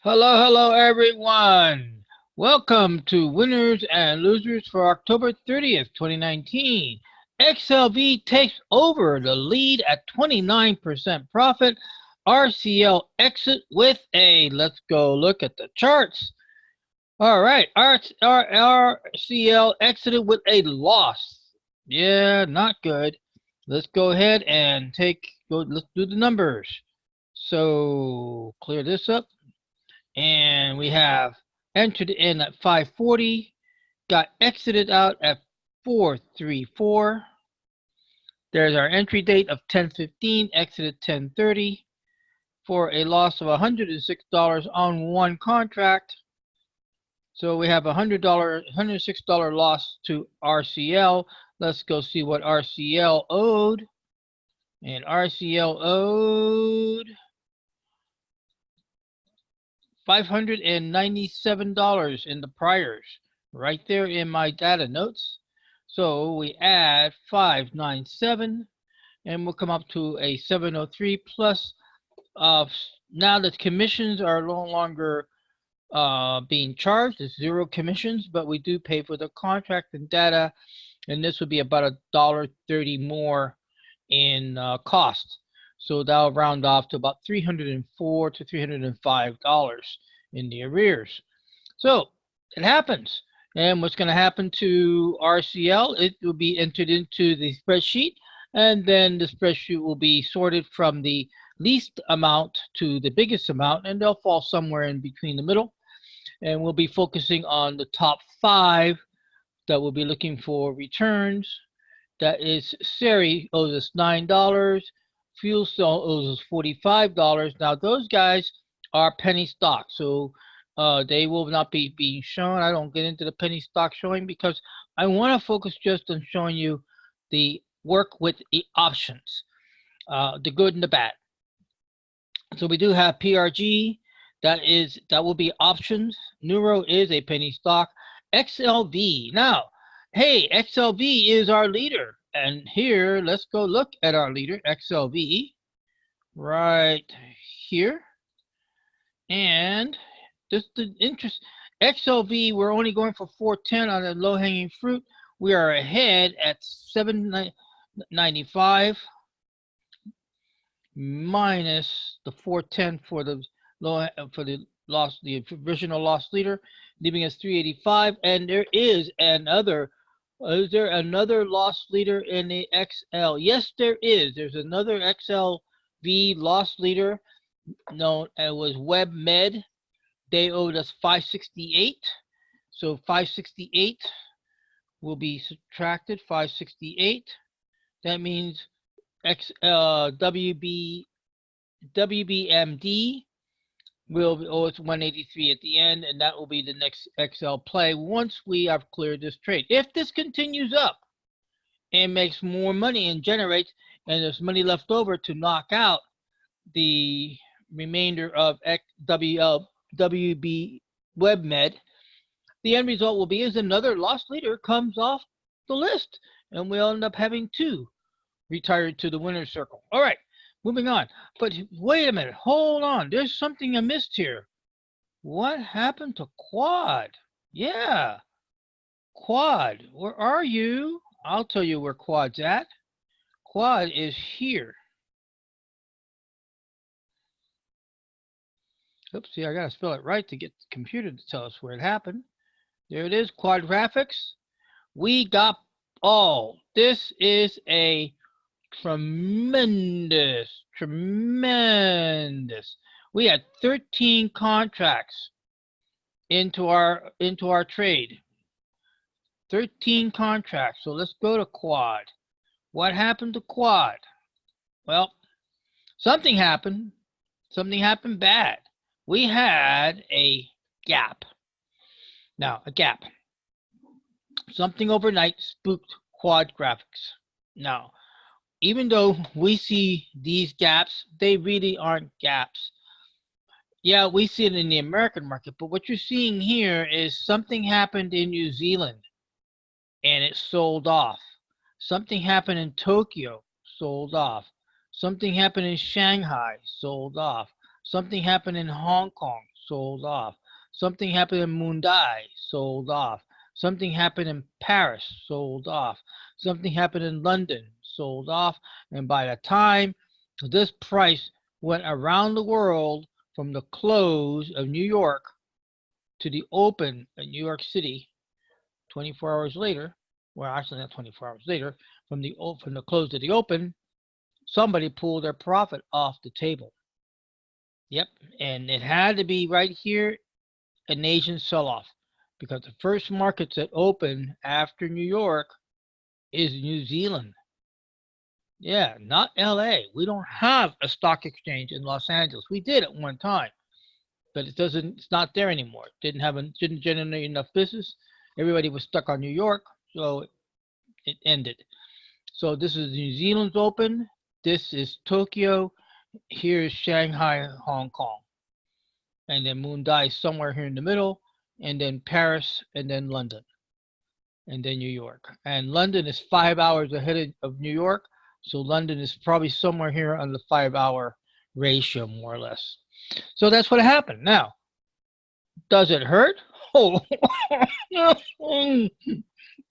Hello, everyone. Welcome to Winners and Losers for October 30th, 2019. XLV takes over the lead at 29% profit. RCL exit with a, let's go look at the charts. All right, RCL exited with a loss. Yeah, not good. Let's go ahead and let's do the numbers. So clear this up. And we have entered in at 540, got exited out at 434. There's our entry date of 10:15, exited 10:30 for a loss of $106 on one contract. So we have $106 loss to RCL. Let's go see what RCL owed. And RCL owed $597 in the priors, right there in my data notes. So we add 597 and we'll come up to a 703 plus. Now the commissions are no longer being charged. It's zero commissions, but we do pay for the contract and data, and this would be about $1.30 more in cost. So that'll round off to about $304 to $305 in the arrears. So it happens. And what's going to happen to RCL? It will be entered into the spreadsheet, and then the spreadsheet will be sorted from the least amount to the biggest amount, and they'll fall somewhere in between the middle. And we'll be focusing on the top 5 that will be looking for returns. That is, Seri owes us $9. Fuel Cell owes us $45. Now those guys are penny stock, so they will not be being shown. I don't get into the penny stock showing because I want to focus just on showing you the work with the options, the good and the bad. So we do have PRG. That will be options. Neuro is a penny stock. XLV. Now, hey, XLV is our leader. And here, let's go look at our leader, XLV, right here. And just the interest, XLV, we're only going for 410 on the low-hanging fruit. We are ahead at 795 minus the 410 for the original loss leader, leaving us 385. And there is another. Is there another loss leader in the XL? Yes, there is. There's another XLV loss leader known as was WebMed. They owed us 568. So 568 will be subtracted. 568. That means WBMD will owe us 183 at the end, and that will be the next XL play once we have cleared this trade. If this continues up and makes more money and generates, and there's money left over to knock out the remainder of WB WebMed, the end result will be is another loss leader comes off the list, and we'll end up having 2 retired to the winner's circle. All right. Moving on, but wait a minute, hold on. There's something I missed here. What happened to Quad? Yeah, Quad, where are you? I'll tell you where Quad's at. Quad is here. Oops, see, I gotta spell it right to get the computer to tell us where it happened. There it is, Quad Graphics. We got this is a tremendous. We had 13 contracts into our trade. 13 contracts. So let's go to Quad. What happened to Quad? Well, something happened. Something happened bad. We had a gap. Now, a gap. Something overnight spooked Quad Graphics. Now, even though we see these gaps, they really aren't gaps. Yeah, we see it in the American market, but what you're seeing here is something happened in New Zealand and it sold off. Something happened in Tokyo, sold off. Something happened in Shanghai, sold off. Something happened in Hong Kong, sold off. Something happened in Mumbai, sold off. Something happened in Paris, sold off. Something happened in London, sold off. And by the time this price went around the world from the close of New York to the open in New York City 24 hours later, well, actually not 24 hours later, from the close to the open, somebody pulled their profit off the table. Yep, and it had to be right here, an Asian sell-off, because the first markets that open after New York is New Zealand. Yeah, not LA. We don't have a stock exchange in Los Angeles. We did at one time, but it's not there anymore. Didn't generate enough business. Everybody was stuck on New York, so it ended. So this is New Zealand's open. This is Tokyo. Here's Shanghai, Hong Kong. And then Mumbai somewhere here in the middle, and then Paris, and then London, and then New York. And London is 5 hours ahead of New York, so London is probably somewhere here on the 5-hour ratio, more or less. So that's what happened. Now, does it hurt? Oh,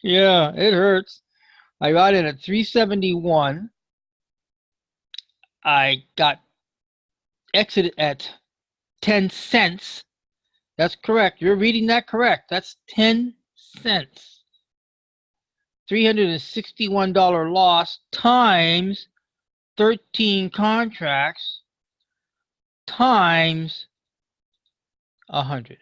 yeah, it hurts. I got in at 371. I got exited at 10 cents. That's correct. You're reading that correct. That's 10 cents. $361 loss times 13 contracts times 100.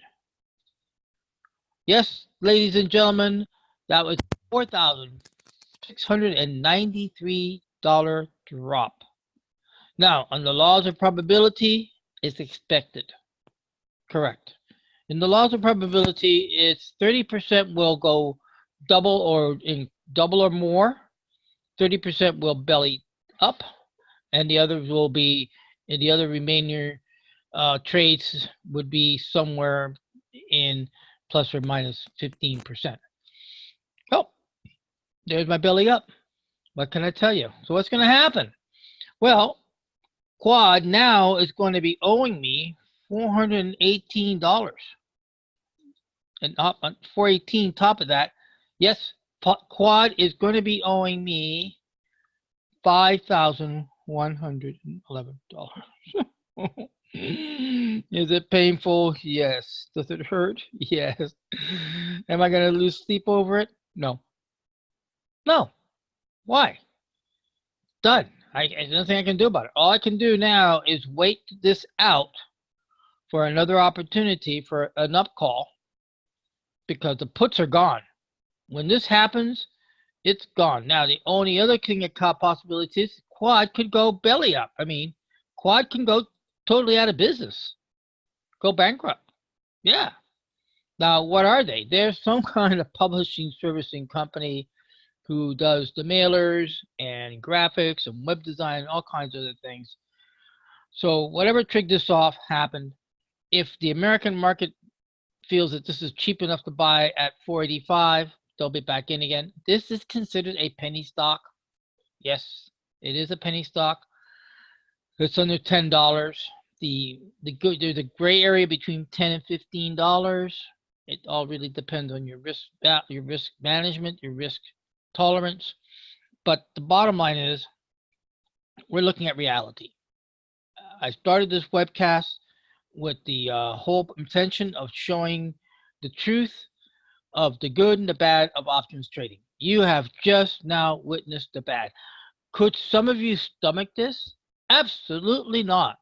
Yes, ladies and gentlemen, that was $4,693 drop. Now, on the laws of probability, it's expected. Correct. In the laws of probability, it's 30% will go double or more, 30% will belly up, and the others will be, and the other remaining trades would be somewhere in plus or minus 15%. Oh, there's my belly up. What can I tell you? So what's going to happen? Well, Quad now is going to be owing me $418. And up on 418 top of that, yes, Quad is going to be owing me $5,111. Is it painful? Yes. Does it hurt? Yes. Am I going to lose sleep over it? No. No. Why? Done. There's nothing I can do about it. All I can do now is wait this out for another opportunity for an up call, because the puts are gone. When this happens, it's gone. Now, the only other thing that possibility is Quad could go belly up. I mean, Quad can go totally out of business, go bankrupt. Yeah. Now, what are they? They're some kind of publishing servicing company who does the mailers and graphics and web design and all kinds of other things. So whatever triggered this off happened. If the American market feels that this is cheap enough to buy at 485, they'll be back in again. This is considered a penny stock. Yes, it is a penny stock. It's under $10. There's a gray area between $10 and $15. It all really depends on your risk management, your risk tolerance. But the bottom line is, we're looking at reality. I started this webcast with the whole intention of showing the truth of the good and the bad of options trading. You have just now witnessed the bad. Could some of you stomach this? Absolutely not.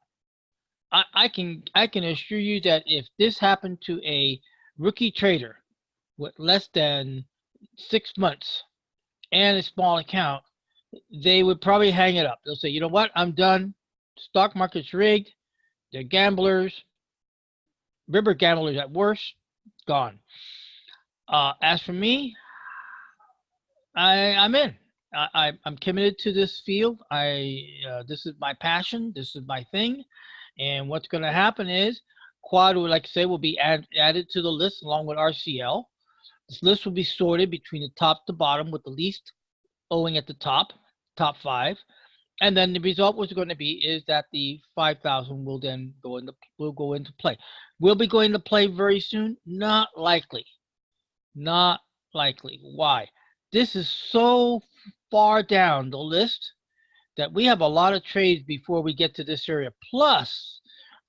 I can assure you that if this happened to a rookie trader with less than 6 months and a small account, they would probably hang it up. They'll say, you know what, I'm done. Stock market's rigged. They're gamblers. River gamblers at worst. Gone. As for me, I'm in. I'm committed to this field. This is my passion. This is my thing. And what's going to happen is Quad, like I say, will be added to the list along with RCL. This list will be sorted between the top to bottom, with the least owing at the top 5. And then the result was going to be is that the 5,000 will then go into play. Will be going to play very soon? Not likely. Not likely. Why? This is so far down the list that we have a lot of trades before we get to this area. Plus,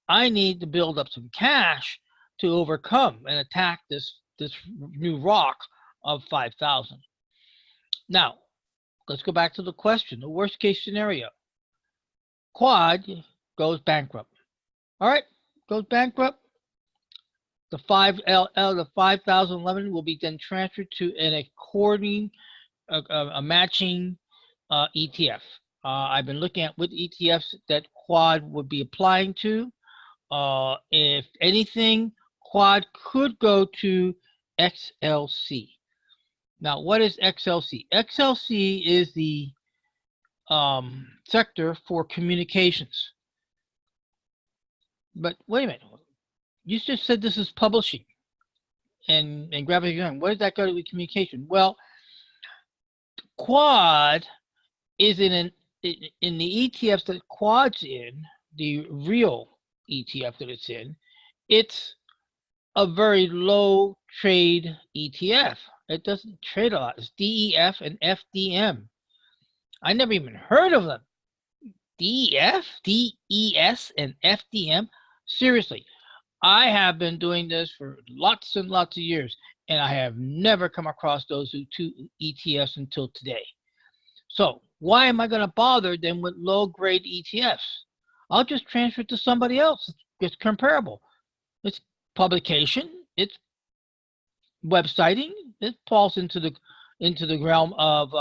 I need to build up some cash to overcome and attack this new rock of 5,000. Now, let's go back to the question. The worst case scenario. Quad goes bankrupt. All right, goes bankrupt. The 5,011 will be then transferred to an according, a matching ETF. I've been looking at what ETFs that Quad would be applying to. If anything, Quad could go to XLC. Now, what is XLC? XLC is the sector for communications. But wait a minute. You just said this is publishing and graphic design. What does that go to with communication? Well, Quad is in the ETFs that Quad's in, the real ETF that it's in, it's a very low trade ETF. It doesn't trade a lot. It's DEF and FDM. I never even heard of them. DEF, DES, and FDM? Seriously, I have been doing this for lots and lots of years, and I have never come across those two ETFs until today. So why am I going to bother then with low-grade ETFs? I'll just transfer it to somebody else. It's comparable. It's publication. It's websiting. It falls into the realm of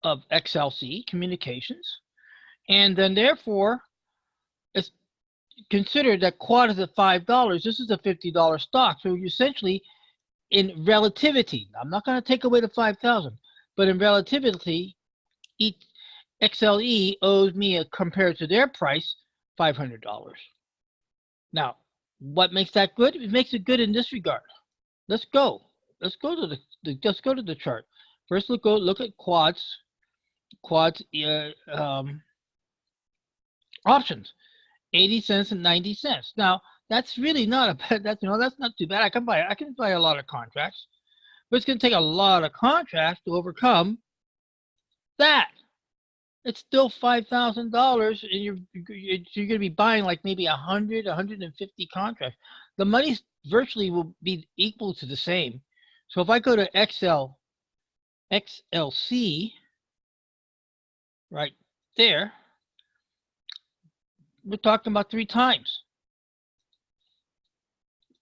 XLC communications, and then therefore it's considered that Quad is at $5. This is a $50 stock. So essentially, in relativity, I'm not going to take away the 5,000, but in relativity, XLE owes me, compared to their price, $500. Now, what makes that good? It makes it good in this regard. Let's go to the chart. First, look at Quad's options, 80 cents and 90 cents. Now, that's really not a bad. That's not too bad. I can buy a lot of contracts, but it's going to take a lot of contracts to overcome that. It's still $5,000, and you're going to be buying like maybe 100, 150 contracts. The money virtually will be equal to the same. So if I go to XLC, right there, we're talking about 3 times.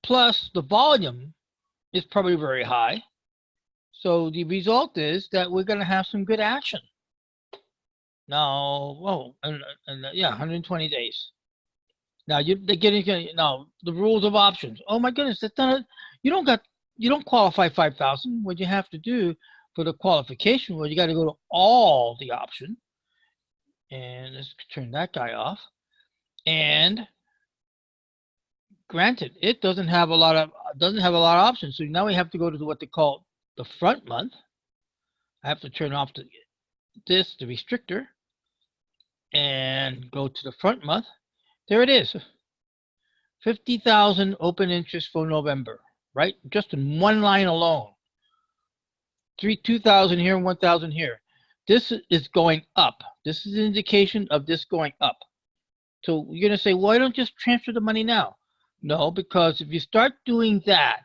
Plus, the volume is probably very high. So the result is that we're going to have some good action. Now, whoa, yeah, 120 days. Now they're getting now the rules of options. Oh my goodness, that's not you don't qualify 5,000. What you have to do for the qualification, well, you got to go to all the option, and let's turn that guy off. And granted, it doesn't have a lot of options. So now we have to go to what they call the front month. I have to turn off the restrictor, and go to the front month. There it is. 50,000 open interest for November, right? Just in one line alone. 2,000 here and 1,000 here. This is going up. This is an indication of this going up. So you're going to say, why don't just transfer the money now? No, because if you start doing that,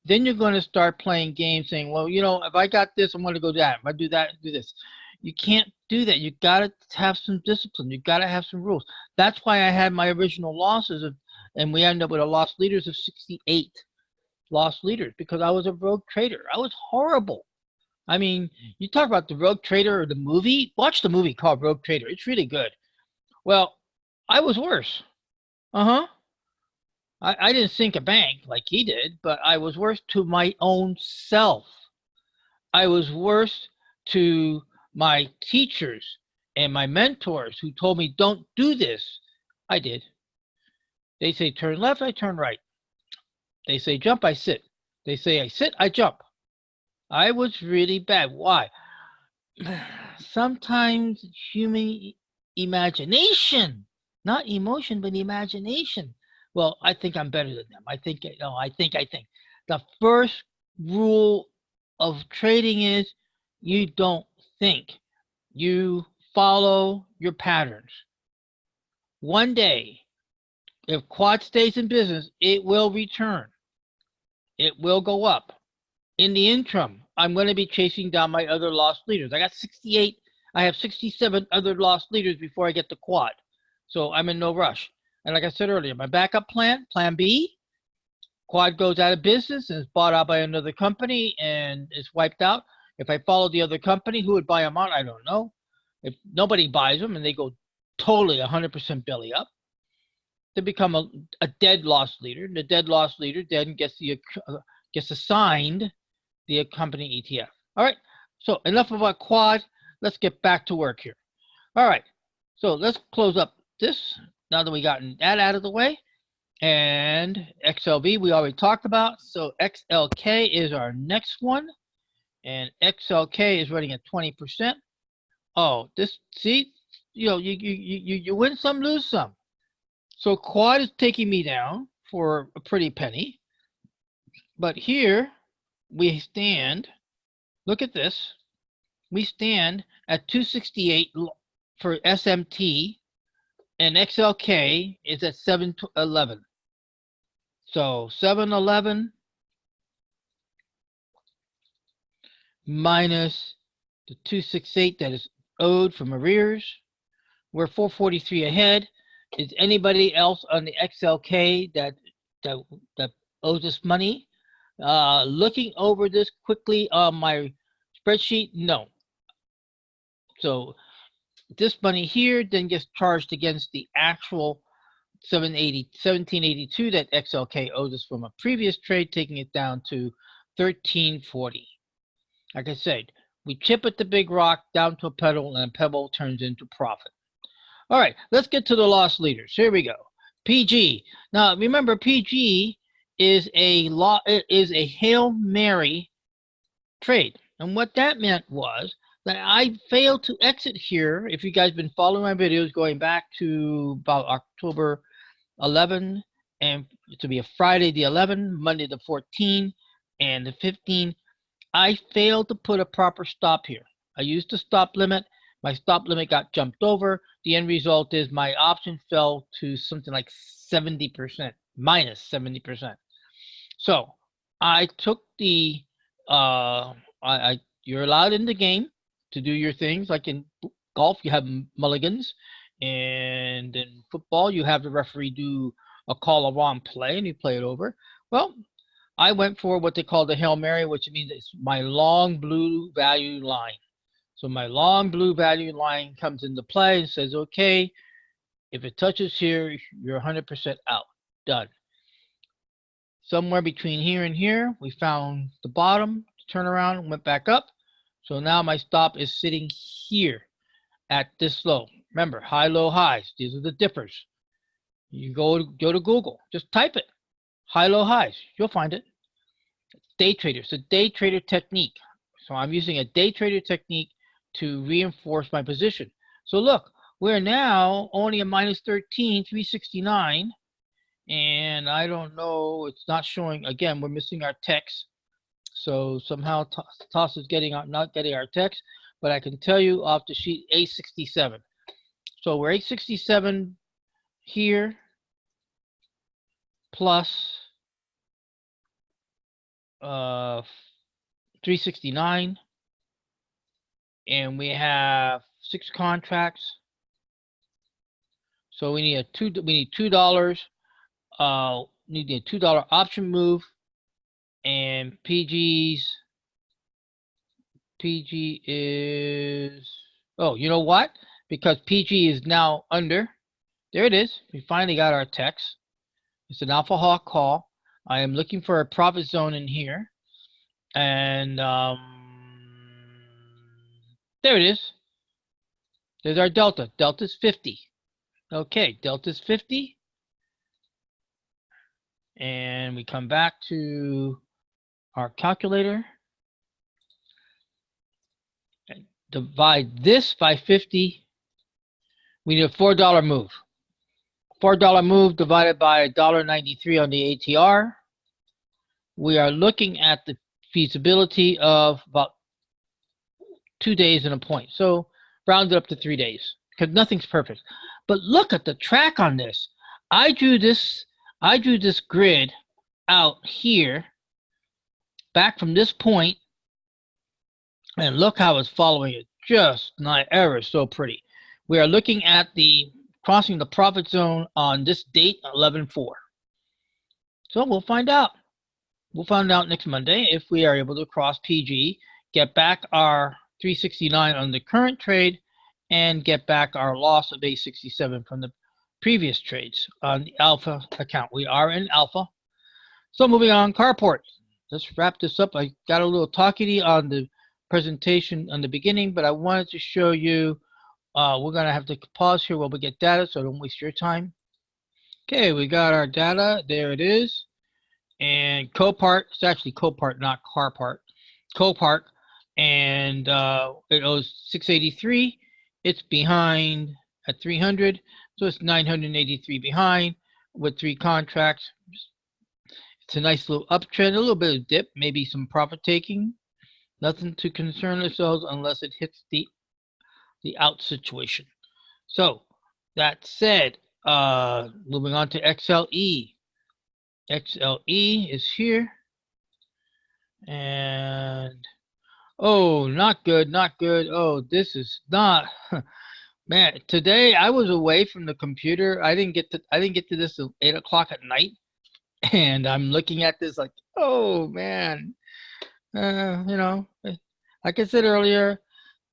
then you're going to start playing games saying, well, if I got this, I'm going to go that. If I do that, do this. You can't do that. You got to have some discipline. You got to have some rules. That's why I had my original losses and we ended up with a loss leaders of 68 loss leaders, because I was a rogue trader. I was horrible. I mean, you talk about the Rogue Trader or the movie. Watch the movie called Rogue Trader. It's really good. Well, I was worse. I didn't sink a bank like he did, but I was worse to my own self. I was worse to my teachers and my mentors who told me, don't do this. I did. They say turn left, I turn right. They say jump, I sit. They say I sit, I jump. I was really bad. Why? sometimes human imagination, not emotion, but imagination. Well, I think I'm better than them. I think, no, I think. The first rule of trading is you don't think, you follow your patterns. One day, if quad stays in business, it will return. It will go up. In the interim, I'm going to be chasing down my other lost leaders. I got 68. I have 67 other lost leaders before I get to quad. So I'm in no rush. And like I said earlier, my backup plan B, quad goes out of business and is bought out by another company and is wiped out. If I follow the other company, who would buy them out? I don't know. If nobody buys them and they go totally 100% belly up, they become a dead lost leader. The dead lost leader then gets assigned the company ETF. All right, so enough about quad. Let's get back to work here. All right, so let's close up this now that we gotten that out of the way. And XLV we already talked about. So XLK is our next one. And XLK is running at 20%. Oh, this, see, you win some, lose some. So quad is taking me down for a pretty penny. But here we stand, look at this. We stand at 268 for SMT, and XLK is at 711. So 711 minus the 268 that is owed from arrears. We're 443 ahead. Is anybody else on the XLK that owes us money? Looking over this quickly on my spreadsheet, no. So this money here then gets charged against the actual 1782 that XLK owes us from a previous trade, taking it down to 1340. Like I said, we chip at the big rock down to a pebble, and a pebble turns into profit. All right, let's get to the lost leaders. Here we go. PG. Now remember, PG is a Hail Mary trade, and what that meant was that I failed to exit here. If you guys been following my videos going back to about October 11, and to be a Friday the 11th, Monday the 14th, and the 15th, I failed to put a proper stop here. I used the stop limit. My stop limit got jumped over. The end result is my option fell to something like 70%, minus 70%. So I took the, you're allowed in the game to do your things. Like in golf, you have mulligans. And in football, you have the referee do a call a wrong play and you play it over. Well, I went for what they call the Hail Mary, which means it's my long blue value line. So my long blue value line comes into play and says, okay, if it touches here, you're 100% out. Done. Somewhere between here and here, we found the bottom, turn around, and went back up. So now my stop is sitting here at this low. Remember, high, low, highs. These are the dippers. You go to Google, just type it. High, low, highs. You'll find it. Day trader. It's a day trader technique. So I'm using a day trader technique to reinforce my position. So look, we're now only a minus 13, 369. And I don't know, it's not showing. Again, we're missing our text. So somehow TOS is not getting our text. But I can tell you off the sheet 867. So we're 867 here plus 369, and we have 6 contracts. So we need $2. Need a $2 option move, and PG is, oh, you know what? Because PG is now under. There it is. We finally got our text. It's an Alpha Hawk call. I am looking for a profit zone in here. And there it is. There's our delta. Delta's 50. Okay, delta's 50. And we come back to our calculator. divide this by 50. We need a $4 move. $4 move divided by $1.93 on the ATR. We are looking at the feasibility of about 2 days and a point. So round it up to 3 days because nothing's perfect. But look at the track on this. I drew this grid out here back from this point, and look how it's following it. Just not ever so pretty. We are looking at the crossing the profit zone on this date, 11/4. So we'll find out. We'll find out next Monday if we are able to cross PG, get back our 369 on the current trade, and get back our loss of 867 from the previous trades on the alpha account. We are in alpha. So moving on, Carport. Let's wrap this up. I got a little talky on the presentation on the beginning, but I wanted to show you. We're going to have to pause here while we get data, so don't waste your time. Okay, we got our data. There it is. And Copart, it's actually Copart, not Carpart. Copart, and it owes 683. It's behind at 300, so it's 983 behind with 3 contracts. It's a nice little uptrend, a little bit of dip, maybe some profit taking. Nothing to concern ourselves unless it hits the out situation. So that said, moving on to XLE. XLE is here, and oh, not good, not good. Oh, this is not. Man, today I was away from the computer. I didn't get to this till 8 o'clock at night, and I'm looking at this like, oh man. Like I said earlier,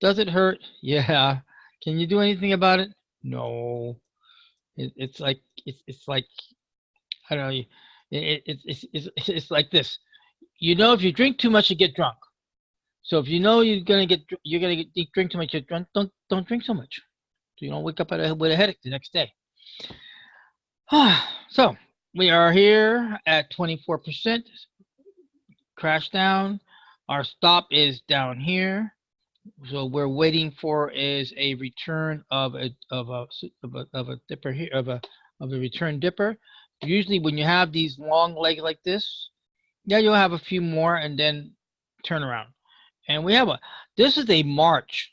does it hurt? Yeah. Can you do anything about it? No. It's like I don't know. It's like this. You know, if you drink too much, you get drunk. So if you know you're gonna drink too much, you're drunk. Don't drink so much, so you don't wake up with a headache the next day. So we are here at 24%. Crash down. Our stop is down here. So we're waiting for is a return of a dipper here of a return dipper. Usually when you have these long legs like this, yeah, you'll have a few more and then turn around. And we have this is a March.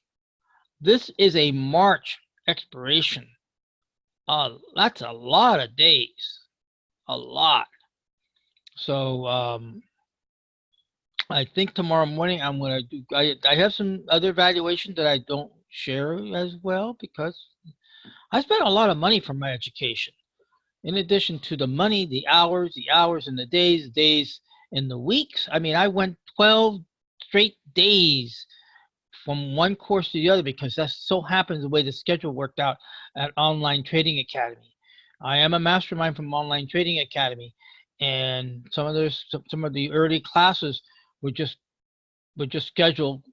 This is a March expiration. That's a lot of days. A lot. So I think tomorrow morning I'm going to do, I have some other valuations that I don't share as well because I spent a lot of money for my education. In addition to the money, the hours and the days and the weeks. I mean, I went 12 straight days from one course to the other because that so happens the way the schedule worked out at Online Trading Academy. I am a mastermind from Online Trading Academy, and some of the early classes were just scheduled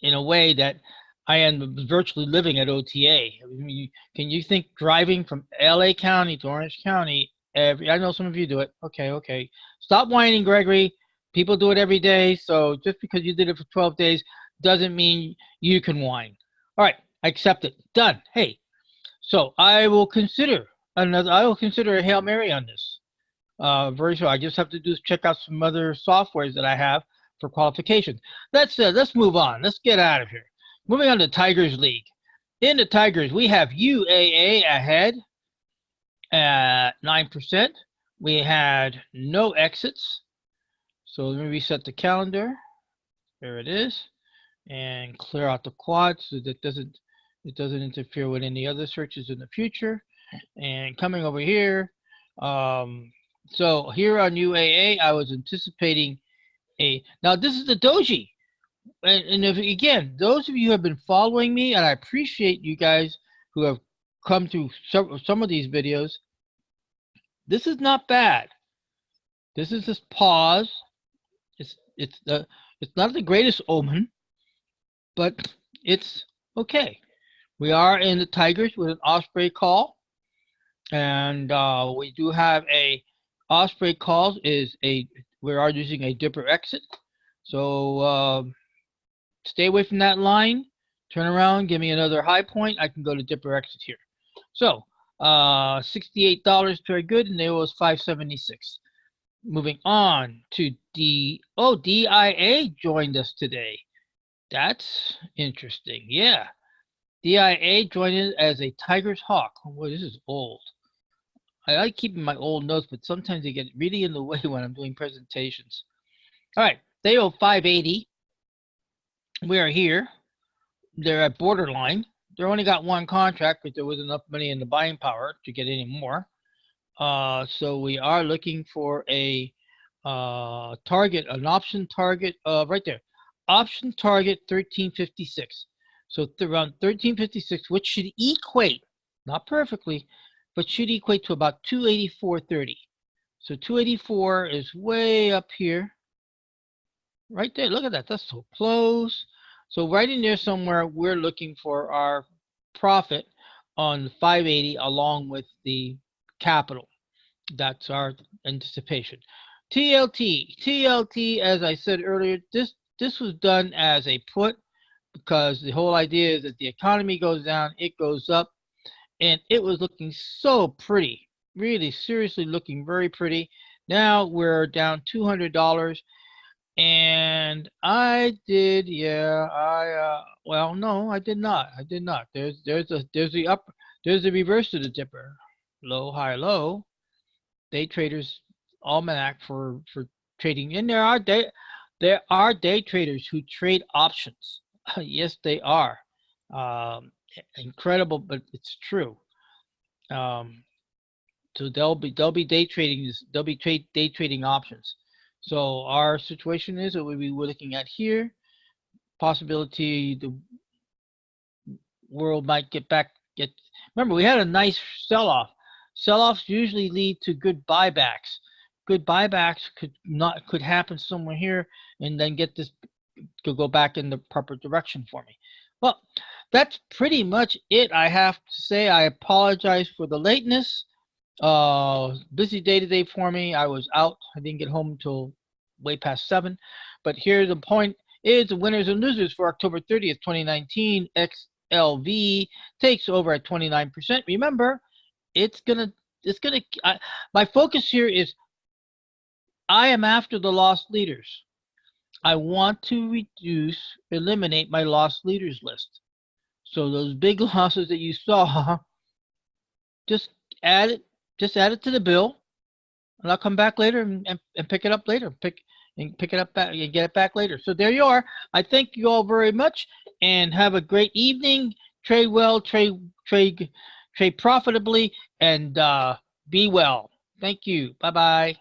in a way that I am virtually living at OTA. I mean, can you think driving from LA County to Orange County I know some of you do it. Okay. Stop whining, Gregory. People do it every day. So just because you did it for 12 days doesn't mean you can whine. All right, I accept it. Done. Hey, so I will consider a Hail Mary on this. Very sure. I just have to check out some other softwares that I have for qualifications. Let's move on. Let's get out of here. Moving on to Tigers League. In the Tigers, we have UAA ahead at 9%. We had no exits. So let me reset the calendar. There it is. And clear out the quad so that it doesn't interfere with any other searches in the future. And coming over here, so here on UAA, I was anticipating now this is the doji. And if, again, those of you who have been following me, and I appreciate you guys who have come through some of these videos, this is not bad. This is this pause. It's not the greatest omen, but it's okay. We are in the Tigers with an Osprey call, and we do have a Osprey calls we are using a dipper exit. So stay away from that line. turn around, give me another high point, I can go to dipper exit here. So $68, very good, and there was 576. Moving on to DIA joined us today. That's interesting. Yeah. DIA joined us as a Tiger's Hawk. Boy, this is old. I like keeping my old notes, but sometimes they get really in the way when I'm doing presentations. All right, they owe 580. We are here. They're at borderline. They only got one contract, but there was enough money in the buying power to get any more. So we are looking for a target, an option target right there. Option target 1356. So around 1356, which should equate, not perfectly, but should equate to about 284.30. So 284 is way up here. Right there, look at that, that's so close. So right in there somewhere, we're looking for our profit on 580 along with the capital. That's our anticipation. TLT, as I said earlier, this was done as a put because the whole idea is that the economy goes down, it goes up, and it was looking so pretty, really seriously looking very pretty. Now we're down $200. And I did, yeah, well, no, I did not. There's the reverse of the dipper. Low, high, low. Day traders almanac for trading. And there are day traders who trade options. Yes, they are. Incredible, but it's true. So they'll be day trading this. They'll be day trading options. So our situation is that we're looking at here. Possibility the world might remember, we had a nice sell-off. Sell-offs usually lead to good buybacks. Good buybacks could happen somewhere here and then get this to go back in the proper direction for me. Well, that's pretty much it. I have to say I apologize for the lateness. Busy day today for me. I was out. I didn't get home until way past 7. But here's the point: is the winners and losers for October 30th, 2019. XLV takes over at 29%. Remember, my focus here is I am after the lost leaders. I want to eliminate my lost leaders list. So those big losses that you saw, just add it to the bill, and I'll come back later and pick it up later. Pick it up back and get it back later. So there you are. I thank you all very much and have a great evening. Trade well, trade profitably, and be well. Thank you. Bye-bye.